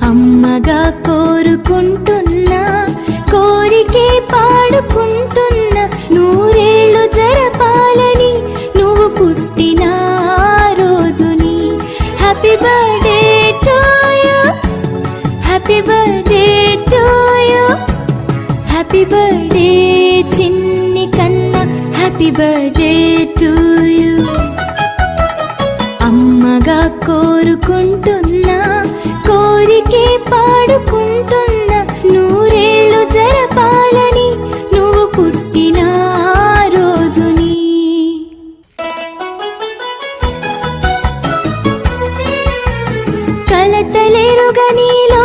అమ్మగా కోరుకుంటున్నా, కోరికే పాడుకుంటున్నా, నూరేళ్ళు జరపాలని నువ్వు పుట్టిన రోజుని. Happy birthday to you, happy birthday to you, happy birthday చిన్ని కన్నా, హ్యాపీ బర్త్డే టు యు. అమ్మగా కోరుకుంటున్నా, కోరికే పాడుకుంటున్నా, నూరేళ్ళు జరపాలని నువ్వు పుట్టిన రోజుని. కలతలేరుగా నీలో